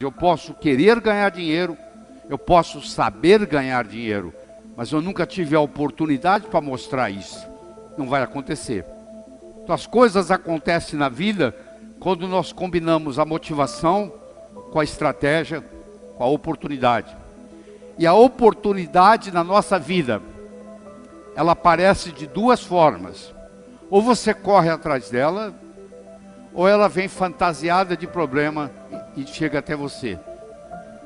Eu posso querer ganhar dinheiro, eu posso saber ganhar dinheiro, mas eu nunca tive a oportunidade para mostrar isso. Não vai acontecer. Então as coisas acontecem na vida quando nós combinamos a motivação com a estratégia, com a oportunidade. E a oportunidade na nossa vida, ela aparece de duas formas. Ou você corre atrás dela, ou ela vem fantasiada de problema e chega até você.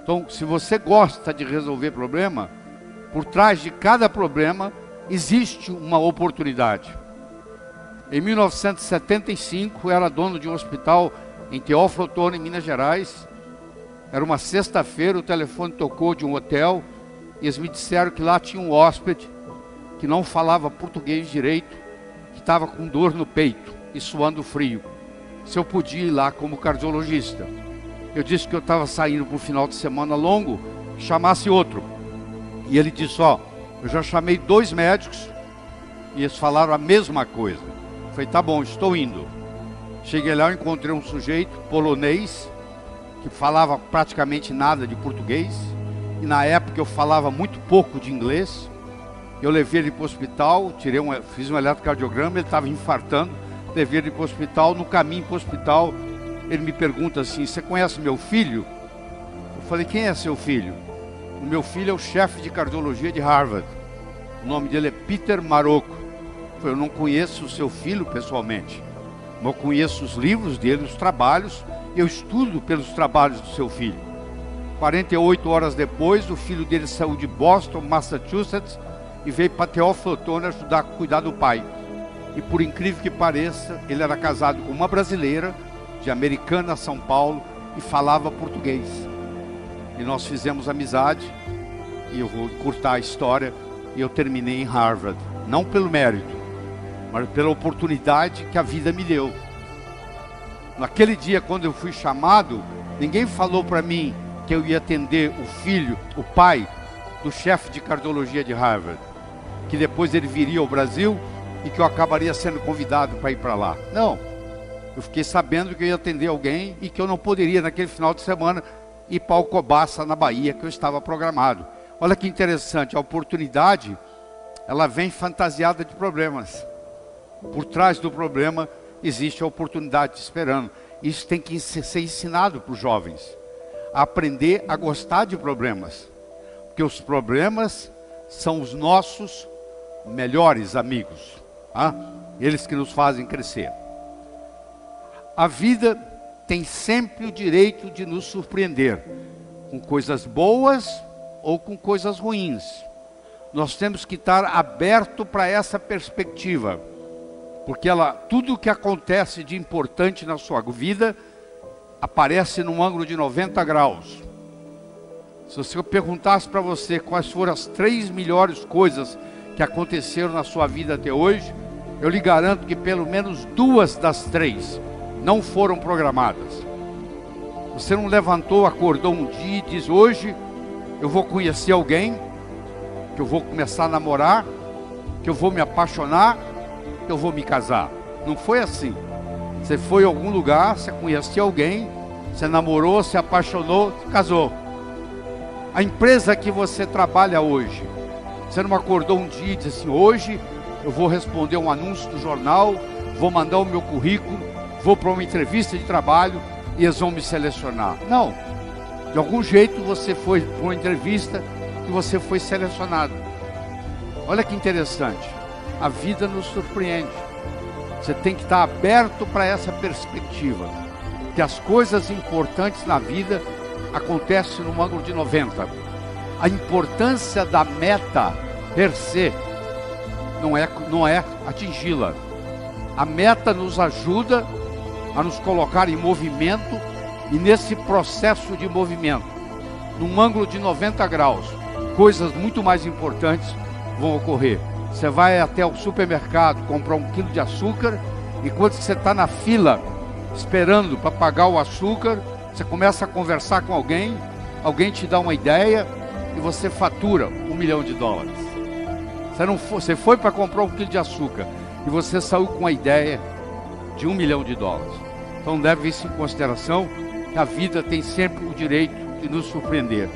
Então, se você gosta de resolver problema, por trás de cada problema existe uma oportunidade. Em 1975, eu era dono de um hospital em Teófilo Otoni, em Minas Gerais. Era uma sexta-feira, o telefone tocou de um hotel e eles me disseram que lá tinha um hóspede que não falava português direito, que estava com dor no peito e suando frio. Se eu podia ir lá como cardiologista. Eu disse que eu estava saindo para um final de semana longo, que chamasse outro. E ele disse, ó, eu já chamei 2 médicos e eles falaram a mesma coisa. Eu falei, tá bom, estou indo. Cheguei lá, eu encontrei um sujeito polonês, que falava praticamente nada de português. E na época eu falava muito pouco de inglês. Eu levei ele para o hospital, fiz um eletrocardiograma, ele estava infartando. Levei ele para o hospital, no caminho para o hospital, ele me pergunta assim, você conhece meu filho? Eu falei, quem é seu filho? O meu filho é o chefe de cardiologia de Harvard. O nome dele é Peter Marocco. Eu falei, eu não conheço o seu filho pessoalmente, mas eu conheço os livros dele, os trabalhos, eu estudo pelos trabalhos do seu filho. 48 horas depois, o filho dele saiu de Boston, Massachusetts, e veio para Teófilo Otoni ajudar a cuidar do pai. E por incrível que pareça, ele era casado com uma brasileira, de Americana, São Paulo, e falava português. E nós fizemos amizade, e eu vou encurtar a história, e eu terminei em Harvard. Não pelo mérito, mas pela oportunidade que a vida me deu. Naquele dia, quando eu fui chamado, ninguém falou para mim que eu ia atender o filho, o pai, do chefe de cardiologia de Harvard, que depois ele viria ao Brasil, e que eu acabaria sendo convidado para ir para lá. Não, eu fiquei sabendo que eu ia atender alguém e que eu não poderia naquele final de semana ir para Alcobaça, na Bahia, que eu estava programado. Olha que interessante, a oportunidade, ela vem fantasiada de problemas. Por trás do problema existe a oportunidade esperando. Isso tem que ser ensinado para os jovens, a aprender a gostar de problemas, porque os problemas são os nossos melhores amigos. Eles que nos fazem crescer. A vida tem sempre o direito de nos surpreender, com coisas boas ou com coisas ruins. Nós temos que estar aberto para essa perspectiva, porque tudo o que acontece de importante na sua vida aparece num ângulo de 90 graus. Se eu perguntasse para você quais foram as 3 melhores coisas que aconteceram na sua vida até hoje, eu lhe garanto que pelo menos 2 das 3 não foram programadas. Você não levantou, acordou um dia e diz, hoje eu vou conhecer alguém, que eu vou começar a namorar, que eu vou me apaixonar, que eu vou me casar. Não foi assim. Você foi a algum lugar, você conheceu alguém, você namorou, se apaixonou, se casou. A empresa que você trabalha hoje, você não acordou um dia e disse assim, hoje eu vou responder um anúncio do jornal, vou mandar o meu currículo, vou para uma entrevista de trabalho e eles vão me selecionar. Não. De algum jeito você foi para uma entrevista e você foi selecionado. Olha que interessante. A vida nos surpreende. Você tem que estar aberto para essa perspectiva. Que as coisas importantes na vida acontecem num ângulo de 90. A importância da meta per se não é atingi-la. A meta nos ajuda a nos colocar em movimento, e nesse processo de movimento, num ângulo de 90 graus, coisas muito mais importantes vão ocorrer. Você vai até o supermercado comprar 1 quilo de açúcar, e quando você está na fila esperando para pagar o açúcar, você começa a conversar com alguém te dá uma ideia e você fatura $1 milhão. Você foi para comprar 1 quilo de açúcar e você saiu com a ideia de $1 milhão. Então leve isso em consideração, que a vida tem sempre o direito de nos surpreender.